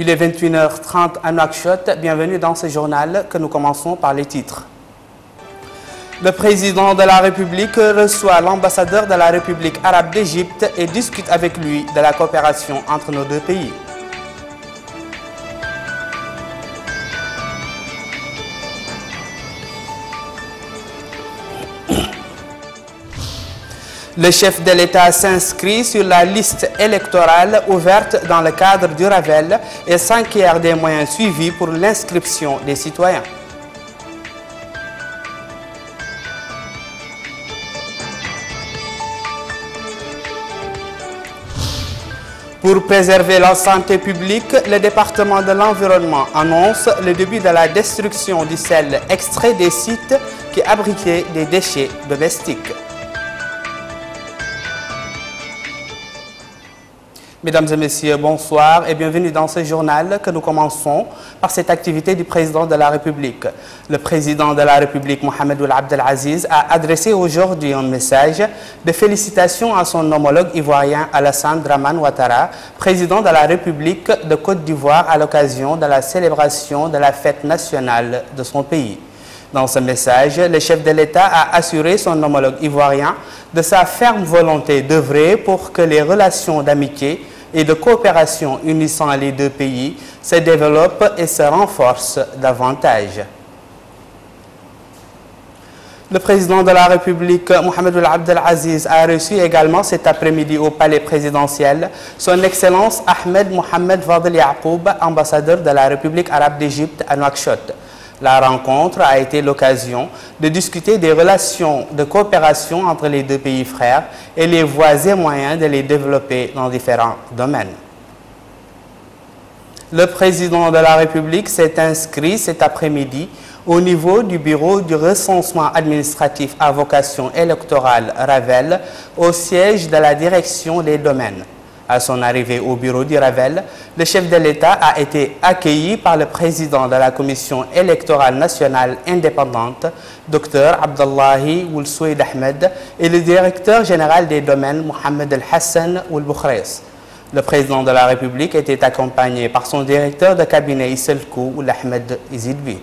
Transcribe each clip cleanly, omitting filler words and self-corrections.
Il est 21h30 à Nouakchott. Bienvenue dans ce journal que nous commençons par les titres. Le président de la République reçoit l'ambassadeur de la République arabe d'Égypte et discute avec lui de la coopération entre nos deux pays. Le chef de l'État s'inscrit sur la liste électorale ouverte dans le cadre du Ravel et s'enquiert des moyens suivis pour l'inscription des citoyens. Pour préserver la santé publique, le département de l'environnement annonce le début de la destruction du sel extrait des sites qui abritaient des déchets domestiques. Mesdames et messieurs, bonsoir et bienvenue dans ce journal que nous commençons par cette activité du président de la République. Le président de la République, Mohamed Ould Abdel Aziz, a adressé aujourd'hui un message de félicitations à son homologue ivoirien Alassane Dramane Ouattara, président de la République de Côte d'Ivoire à l'occasion de la célébration de la fête nationale de son pays. Dans ce message, le chef de l'État a assuré son homologue ivoirien de sa ferme volonté d'œuvrer pour que les relations d'amitié et de coopération unissant les deux pays se développent et se renforcent davantage. Le président de la République, Mohamed Ould Abdel Aziz, a reçu également cet après-midi au palais présidentiel son Excellence Ahmed Mohamed Fadel Yaqoub, ambassadeur de la République arabe d'Égypte à Nouakchott. La rencontre a été l'occasion de discuter des relations de coopération entre les deux pays frères et les voies et moyens de les développer dans différents domaines. Le président de la République s'est inscrit cet après-midi au niveau du bureau du recensement administratif à vocation électorale Ravel au siège de la direction des domaines. À son arrivée au bureau du Ravel, le chef de l'État a été accueilli par le président de la Commission électorale nationale indépendante, Dr Abdullahi Ould Soueid Ahmed, et le directeur général des domaines, Mohamed El Hassan Ould Boukhres. Le président de la République était accompagné par son directeur de cabinet Isselkou Ould Ahmed Izidbi.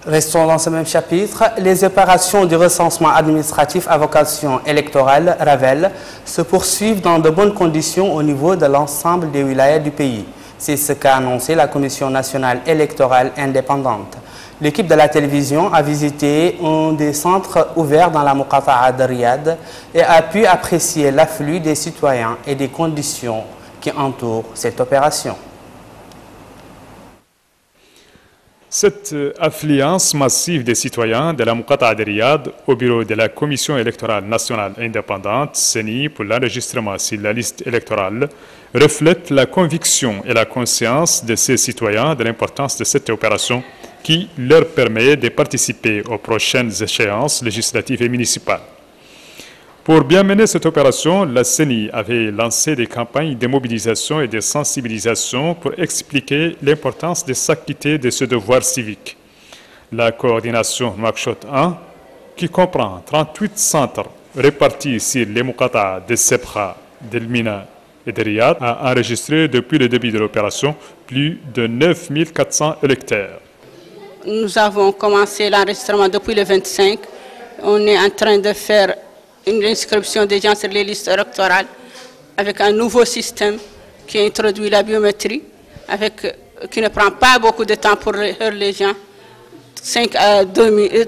Restons dans ce même chapitre. Les opérations du recensement administratif à vocation électorale, Ravel, se poursuivent dans de bonnes conditions au niveau de l'ensemble des wilayas du pays. C'est ce qu'a annoncé la Commission nationale électorale indépendante. L'équipe de la télévision a visité un des centres ouverts dans la Muqata'a de Riyad et a pu apprécier l'afflux des citoyens et des conditions qui entourent cette opération. Cette affluence massive des citoyens de la Muqata'a de Riyad au bureau de la Commission électorale nationale indépendante, CENI, pour l'enregistrement sur la liste électorale, reflète la conviction et la conscience de ces citoyens de l'importance de cette opération qui leur permet de participer aux prochaines échéances législatives et municipales. Pour bien mener cette opération, la CENI avait lancé des campagnes de mobilisation et de sensibilisation pour expliquer l'importance de s'acquitter de ce devoir civique. La coordination Nouakchott 1, qui comprend 38 centres répartis sur les Muqata'a de Sebkha, d'El Mina et de Riyad, a enregistré depuis le début de l'opération plus de 9400 électeurs. Nous avons commencé l'enregistrement depuis le 25. On est en train de faire une inscription des gens sur les listes électorales avec un nouveau système qui introduit la biométrie, qui ne prend pas beaucoup de temps pour les gens,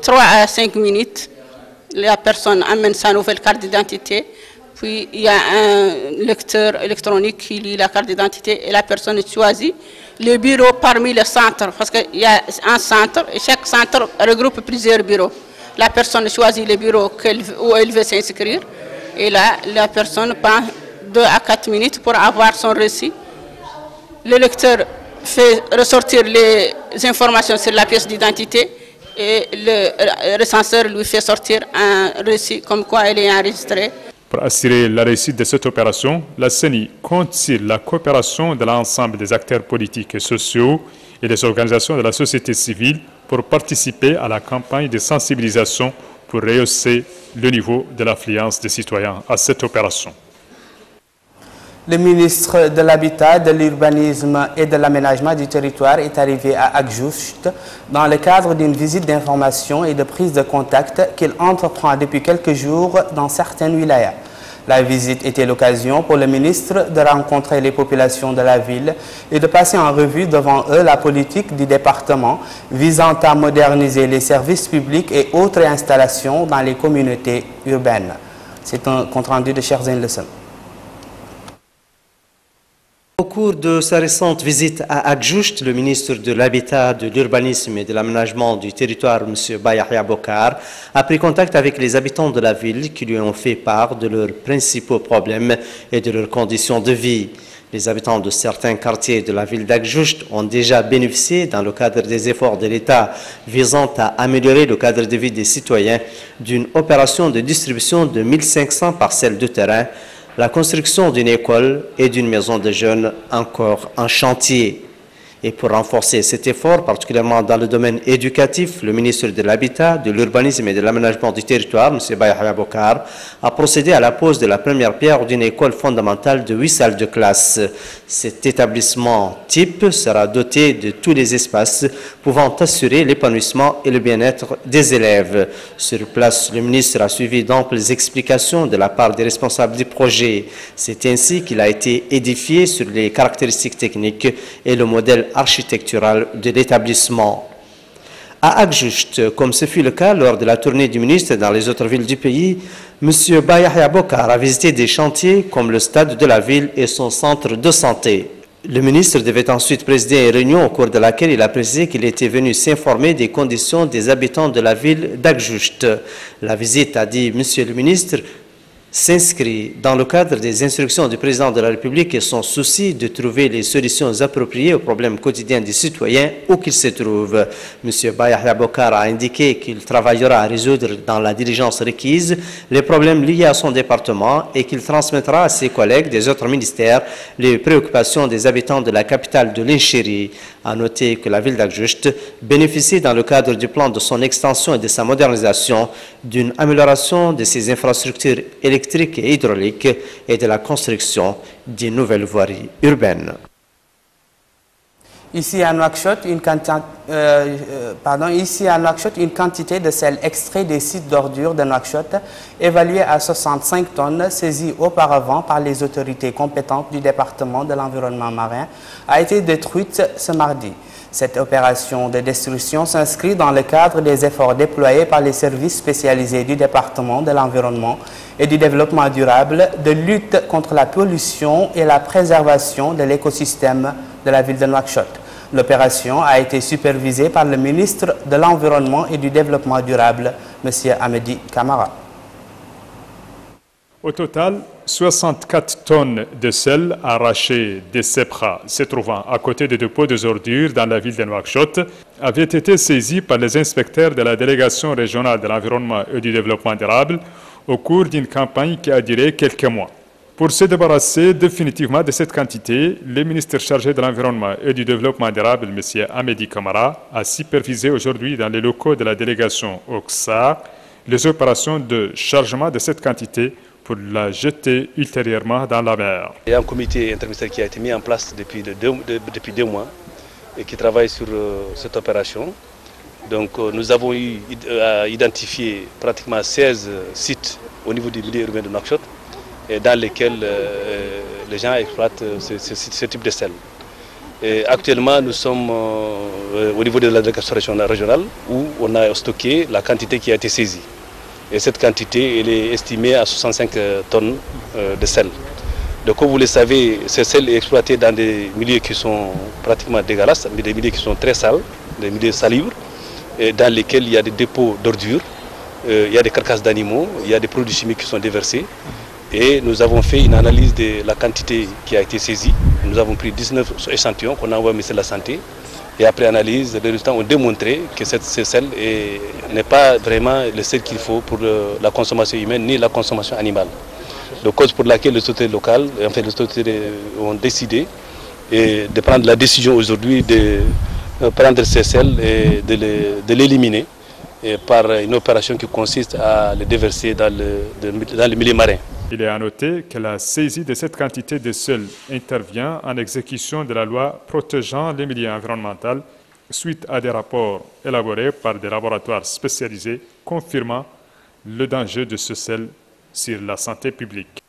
3 à 5 minutes. La personne amène sa nouvelle carte d'identité, puis il y a un lecteur électronique qui lit la carte d'identité et la personne choisit le bureau parmi les centres, parce qu'il y a un centre et chaque centre regroupe plusieurs bureaux. La personne choisit le bureau où elle veut s'inscrire et là, la personne prend 2 à 4 minutes pour avoir son reçu. Le lecteur fait ressortir les informations sur la pièce d'identité et le recenseur lui fait sortir un reçu comme quoi elle est enregistrée. Pour assurer la réussite de cette opération, la CENI compte sur la coopération de l'ensemble des acteurs politiques et sociaux et des organisations de la société civile pour participer à la campagne de sensibilisation pour rehausser le niveau de l'affluence des citoyens à cette opération. Le ministre de l'Habitat, de l'Urbanisme et de l'Aménagement du territoire est arrivé à Agjoust dans le cadre d'une visite d'information et de prise de contact qu'il entreprend depuis quelques jours dans certaines wilayas. La visite était l'occasion pour le ministre de rencontrer les populations de la ville et de passer en revue devant eux la politique du département visant à moderniser les services publics et autres installations dans les communautés urbaines. C'est un compte-rendu de Cherzine Lessem. Au cours de sa récente visite à Agjoust, le ministre de l'Habitat, de l'Urbanisme et de l'Aménagement du territoire, M. Bayahia Bokar, a pris contact avec les habitants de la ville qui lui ont fait part de leurs principaux problèmes et de leurs conditions de vie. Les habitants de certains quartiers de la ville d'Agjoust ont déjà bénéficié, dans le cadre des efforts de l'État visant à améliorer le cadre de vie des citoyens, d'une opération de distribution de 1500 parcelles de terrain, la construction d'une école et d'une maison de jeunes encore en chantier. Et pour renforcer cet effort, particulièrement dans le domaine éducatif, le ministre de l'Habitat, de l'Urbanisme et de l'Aménagement du territoire, M. Bayahia Bokar, a procédé à la pose de la première pierre d'une école fondamentale de 8 salles de classe. Cet établissement type sera doté de tous les espaces pouvant assurer l'épanouissement et le bien-être des élèves. Sur place, le ministre a suivi d'amples explications de la part des responsables du projet. C'est ainsi qu'il a été édifié sur les caractéristiques techniques et le modèle architectural de l'établissement. À Agjoust, comme ce fut le cas lors de la tournée du ministre dans les autres villes du pays, M. Bayahia Bokar a visité des chantiers comme le stade de la ville et son centre de santé. Le ministre devait ensuite présider une réunion au cours de laquelle il a précisé qu'il était venu s'informer des conditions des habitants de la ville d'Agjoust. La visite, a dit M. le ministre, s'inscrit dans le cadre des instructions du président de la République et son souci de trouver les solutions appropriées aux problèmes quotidiens des citoyens où qu'ils se trouvent. M. Bayahia Bokar a indiqué qu'il travaillera à résoudre dans la diligence requise les problèmes liés à son département et qu'il transmettra à ses collègues des autres ministères les préoccupations des habitants de la capitale de l'Inchiri. À noter que la ville d'Agjoust bénéficie dans le cadre du plan de son extension et de sa modernisation d'une amélioration de ses infrastructures électriques et hydrauliques et de la construction d'une nouvelle voirie urbaine. Ici à Nouakchott, une quantité de sel extrait des sites d'ordures de Nouakchott, évaluée à 65 tonnes, saisie auparavant par les autorités compétentes du département de l'environnement marin, a été détruite ce mardi. Cette opération de destruction s'inscrit dans le cadre des efforts déployés par les services spécialisés du département de l'environnement et du développement durable de lutte contre la pollution et la préservation de l'écosystème de la ville de Nouakchott. L'opération a été supervisée par le ministre de l'Environnement et du Développement durable, M. Hamedi Camara. Au total, 64 tonnes de sel arrachées des Sebra se trouvant à côté des dépôts des ordures dans la ville de Nouakchott avaient été saisies par les inspecteurs de la délégation régionale de l'environnement et du développement durable au cours d'une campagne qui a duré quelques mois. Pour se débarrasser définitivement de cette quantité, le ministre chargé de l'environnement et du développement durable, M. Hamedi Camara, a supervisé aujourd'hui dans les locaux de la délégation OXA les opérations de chargement de cette quantité pour la jeter ultérieurement dans la mer. Il y a un comité interministériel qui a été mis en place depuis 2 mois et qui travaille sur cette opération. Donc nous avons eu à identifier pratiquement 16 sites au niveau du milieu urbain de Nouakchott dans lesquels les gens exploitent ce type de sel. Et actuellement, nous sommes au niveau de la délégation régionale où on a stocké la quantité qui a été saisie. Et cette quantité elle est estimée à 65 tonnes de sel. Donc comme vous le savez, ce sel est exploité dans des milieux qui sont pratiquement dégueulasses, mais des milieux qui sont très sales, des milieux salubres, dans lesquels il y a des dépôts d'ordures, il y a des carcasses d'animaux, il y a des produits chimiques qui sont déversés. Et nous avons fait une analyse de la quantité qui a été saisie. Nous avons pris 19 échantillons qu'on a envoyé au ministère de la Santé. Et après analyse, les résultats ont démontré que ce sel n'est pas vraiment le sel qu'il faut pour la consommation humaine ni la consommation animale. Donc cause pour laquelle les autorités locales, enfin les autorités ont décidé de prendre la décision aujourd'hui de prendre ce sel et de l'éliminer par une opération qui consiste à le déverser dans le milieu marin. Il est à noter que la saisie de cette quantité de sel intervient en exécution de la loi protégeant les milieux environnementaux suite à des rapports élaborés par des laboratoires spécialisés confirmant le danger de ce sel sur la santé publique.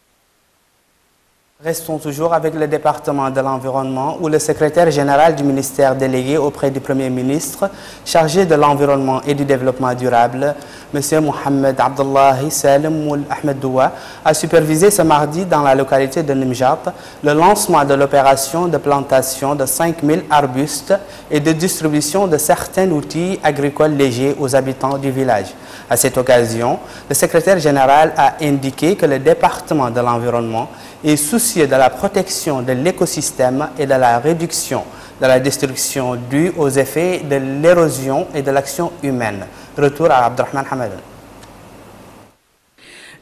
Restons toujours avec le département de l'environnement où le secrétaire général du ministère délégué auprès du Premier ministre chargé de l'environnement et du développement durable, M. Mohamed Abdullahi Salim Ould Ahmed Doua, a supervisé ce mardi dans la localité de Nimjat le lancement de l'opération de plantation de 5000 arbustes et de distribution de certains outils agricoles légers aux habitants du village. À cette occasion, le secrétaire général a indiqué que le département de l'environnement est soucieux de la protection de l'écosystème et de la réduction de la destruction due aux effets de l'érosion et de l'action humaine. Retour à Abdelrahman Hamadan.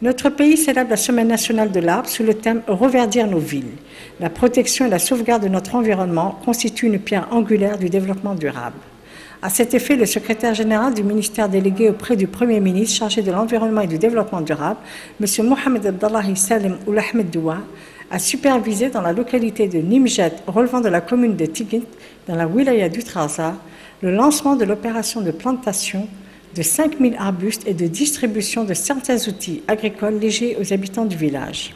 Notre pays célèbre la Semaine nationale de l'arbre sous le thème « Reverdir nos villes ». La protection et la sauvegarde de notre environnement constituent une pierre angulaire du développement durable. À cet effet, le secrétaire général du ministère délégué auprès du Premier ministre chargé de l'environnement et du développement durable, M. Mohamed Abdullahi Salim Ould Ahmed Doua, a supervisé dans la localité de Nimjat, relevant de la commune de Tigint, dans la wilaya du Trarza, le lancement de l'opération de plantation de 5000 arbustes et de distribution de certains outils agricoles légers aux habitants du village.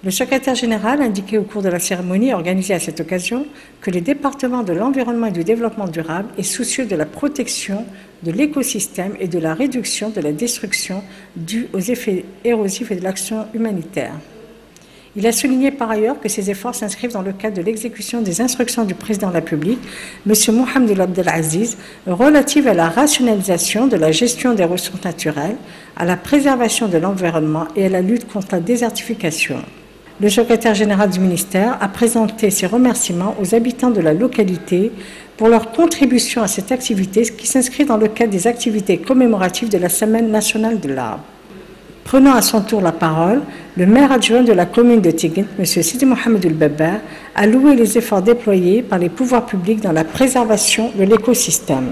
Le secrétaire général a indiqué au cours de la cérémonie organisée à cette occasion que le département de l'environnement et du développement durable est soucieux de la protection de l'écosystème et de la réduction de la destruction due aux effets érosifs et de l'action humanitaire. Il a souligné par ailleurs que ces efforts s'inscrivent dans le cadre de l'exécution des instructions du président de la République, M. Mohamed Abdelaziz, relatives à la rationalisation de la gestion des ressources naturelles, à la préservation de l'environnement et à la lutte contre la désertification. Le secrétaire général du ministère a présenté ses remerciements aux habitants de la localité pour leur contribution à cette activité qui s'inscrit dans le cadre des activités commémoratives de la Semaine nationale de l'arbre. Prenant à son tour la parole, le maire adjoint de la commune de Tigint, M. Sidi Mohamed El-Baba, a loué les efforts déployés par les pouvoirs publics dans la préservation de l'écosystème.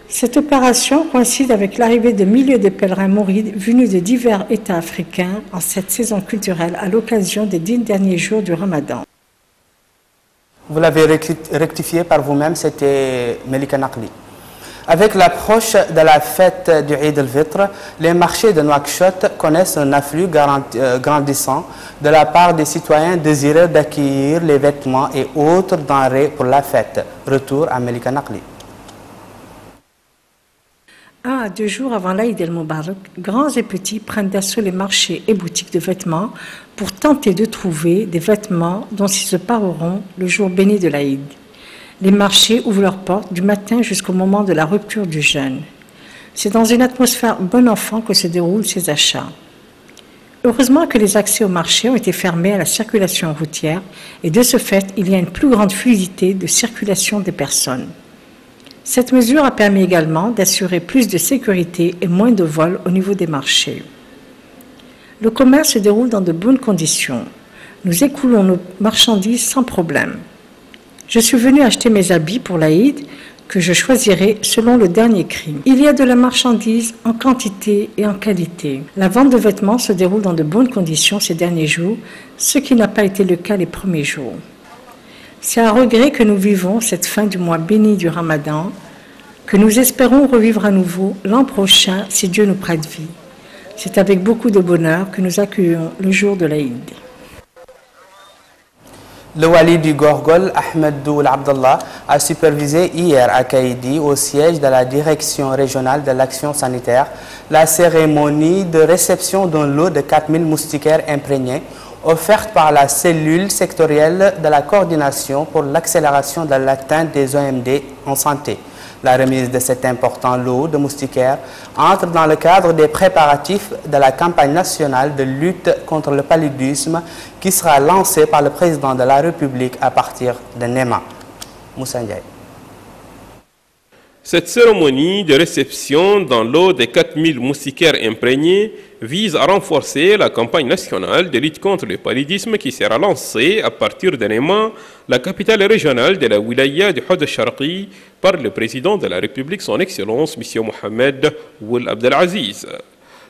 Cette opération coïncide avec l'arrivée de milliers de pèlerins mourides venus de divers États africains en cette saison culturelle à l'occasion des 10 derniers jours du Ramadan. Vous l'avez rectifié par vous-même, c'était Melika Naqli. Avec l'approche de la fête du Eid al-Fitr, les marchés de Nouakchott connaissent un afflux grandissant de la part des citoyens désireux d'acquérir les vêtements et autres denrées pour la fête. Retour à Melika Naqli. 1 à 2 jours avant l'Aïd el-Mubarak, grands et petits prennent d'assaut les marchés et boutiques de vêtements pour tenter de trouver des vêtements dont ils se pareront le jour béni de l'Aïd. Les marchés ouvrent leurs portes du matin jusqu'au moment de la rupture du jeûne. C'est dans une atmosphère bon enfant que se déroulent ces achats. Heureusement que les accès au marché ont été fermés à la circulation routière et de ce fait, il y a une plus grande fluidité de circulation des personnes. Cette mesure a permis également d'assurer plus de sécurité et moins de vols au niveau des marchés. Le commerce se déroule dans de bonnes conditions. Nous écoulons nos marchandises sans problème. Je suis venue acheter mes habits pour l'Aïd que je choisirai selon le dernier cri. Il y a de la marchandise en quantité et en qualité. La vente de vêtements se déroule dans de bonnes conditions ces derniers jours, ce qui n'a pas été le cas les premiers jours. C'est à regret que nous vivons cette fin du mois béni du Ramadan, que nous espérons revivre à nouveau l'an prochain si Dieu nous prête vie. C'est avec beaucoup de bonheur que nous accueillons le jour de l'Aïd. Le wali du Gorgol, Ahmed Doul Abdallah, a supervisé hier à Kaïdi, au siège de la Direction régionale de l'action sanitaire, la cérémonie de réception d'un lot de 4000 moustiquaires imprégnés offerte par la cellule sectorielle de la coordination pour l'accélération de l'atteinte des OMD en santé. La remise de cet important lot de moustiquaires entre dans le cadre des préparatifs de la campagne nationale de lutte contre le paludisme qui sera lancée par le président de la République à partir de Néma. Moussa Ndiaye. Cette cérémonie de réception dans l'eau des 4000 moustiquaires imprégnés vise à renforcer la campagne nationale de lutte contre le paludisme qui sera lancée à partir de Néma, la capitale régionale de la wilaya du Houd al-Sharqi, par le président de la République, son Excellence, M. Mohamed Ould Abdelaziz.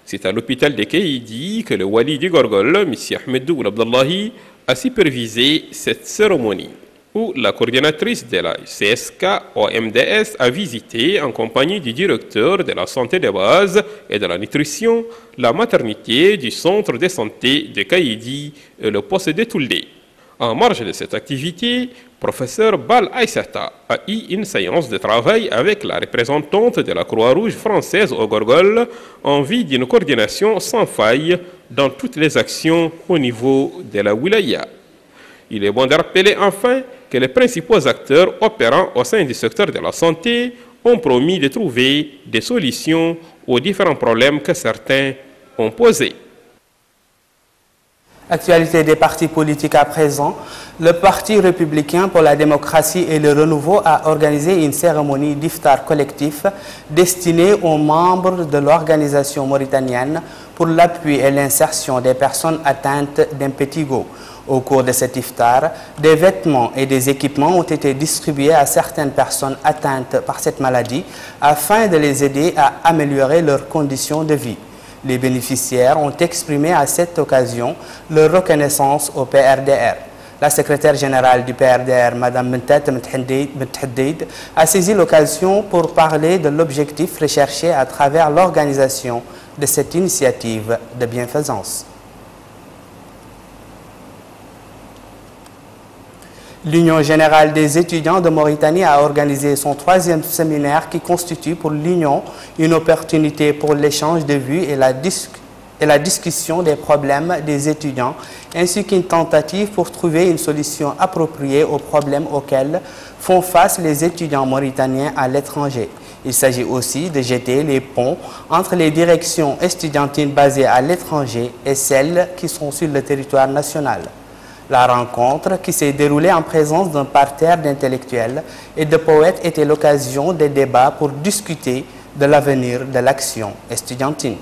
C'est à l'hôpital de Kaïdi que le wali du Gorgol, M. Ahmed Ould Abdallahi, a supervisé cette cérémonie, où la coordinatrice de la CSK OMDS a visité, en compagnie du directeur de la santé de base et de la nutrition, la maternité du centre de santé de Kaïdi et le poste de Toulé. En marge de cette activité, professeur Bal Aïssata a eu une séance de travail avec la représentante de la Croix-Rouge française au Gorgol en vue d'une coordination sans faille dans toutes les actions au niveau de la wilaya. Il est bon de rappeler enfin que les principaux acteurs opérant au sein du secteur de la santé ont promis de trouver des solutions aux différents problèmes que certains ont posés. Actualité des partis politiques à présent, le Parti républicain pour la démocratie et le renouveau a organisé une cérémonie d'iftar collectif destinée aux membres de l'organisation mauritanienne pour l'appui et l'insertion des personnes atteintes d'impétigo. Au cours de cet iftar, des vêtements et des équipements ont été distribués à certaines personnes atteintes par cette maladie afin de les aider à améliorer leurs conditions de vie. Les bénéficiaires ont exprimé à cette occasion leur reconnaissance au PRDR. La secrétaire générale du PRDR, Mme Mentat Mthaddeid, a saisi l'occasion pour parler de l'objectif recherché à travers l'organisation de cette initiative de bienfaisance. L'Union générale des étudiants de Mauritanie a organisé son 3e séminaire qui constitue pour l'Union une opportunité pour l'échange de vues et la discussion des problèmes des étudiants, ainsi qu'une tentative pour trouver une solution appropriée aux problèmes auxquels font face les étudiants mauritaniens à l'étranger. Il s'agit aussi de jeter les ponts entre les directions estudiantines basées à l'étranger et celles qui sont sur le territoire national. La rencontre, qui s'est déroulée en présence d'un parterre d'intellectuels et de poètes, était l'occasion des débats pour discuter de l'avenir de l'action estudiantine.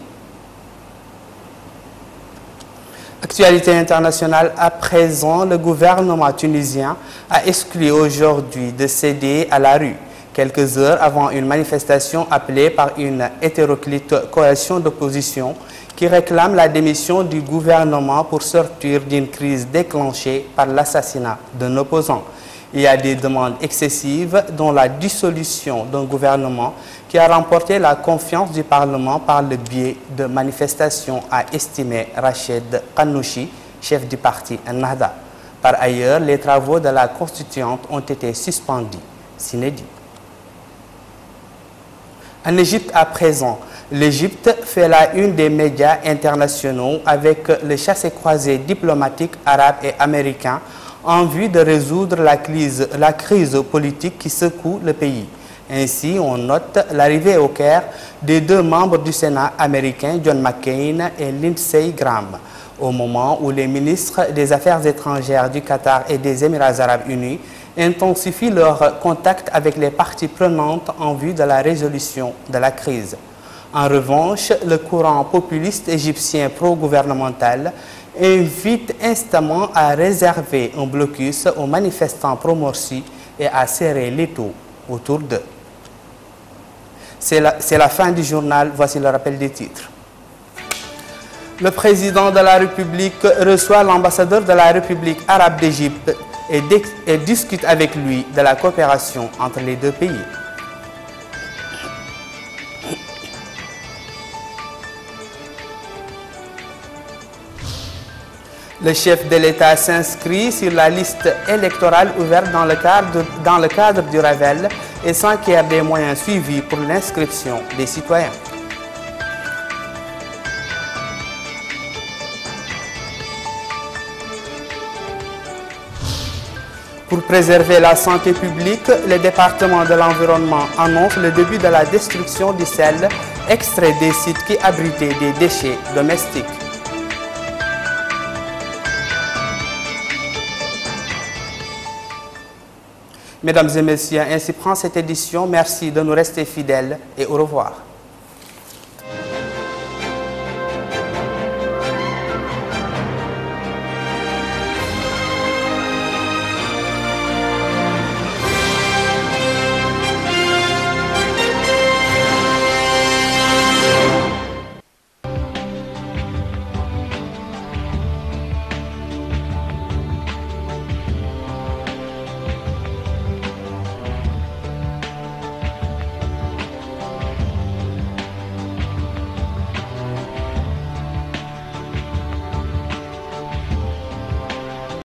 Actualité internationale à présent, le gouvernement tunisien a exclu aujourd'hui de céder à la rue, quelques heures avant une manifestation appelée par une hétéroclite coalition d'opposition qui réclame la démission du gouvernement pour sortir d'une crise déclenchée par l'assassinat d'un opposant. Il y a des demandes excessives, dont la dissolution d'un gouvernement qui a remporté la confiance du Parlement par le biais de manifestations, a estimé Rachid Qannouchi, chef du parti Ennahda. Par ailleurs, les travaux de la constituante ont été suspendus, sine die. En Égypte à présent, L'Égypte fait la une des médias internationaux avec le chassé-croisé diplomatique arabe et américain en vue de résoudre la crise politique qui secoue le pays. Ainsi, on note l'arrivée au Caire des deux membres du Sénat américain, John McCain et Lindsey Graham, au moment où les ministres des Affaires étrangères du Qatar et des Émirats arabes unis intensifient leurs contacts avec les parties prenantes en vue de la résolution de la crise. En revanche, le courant populiste égyptien pro-gouvernemental invite instamment à réserver un blocus aux manifestants pro-Morsi et à serrer l'étau autour d'eux. C'est la fin du journal, voici le rappel des titres. Le président de la République reçoit l'ambassadeur de la République arabe d'Égypte et discute avec lui de la coopération entre les deux pays. Le chef de l'État s'inscrit sur la liste électorale ouverte dans le cadre du Ravel et sans qu'il y ait des moyens suivis pour l'inscription des citoyens. Pour préserver la santé publique, le département de l'environnement annonce le début de la destruction du sel extrait des sites qui abritaient des déchets domestiques. Mesdames et messieurs, ainsi prend cette édition. Merci de nous rester fidèles et au revoir.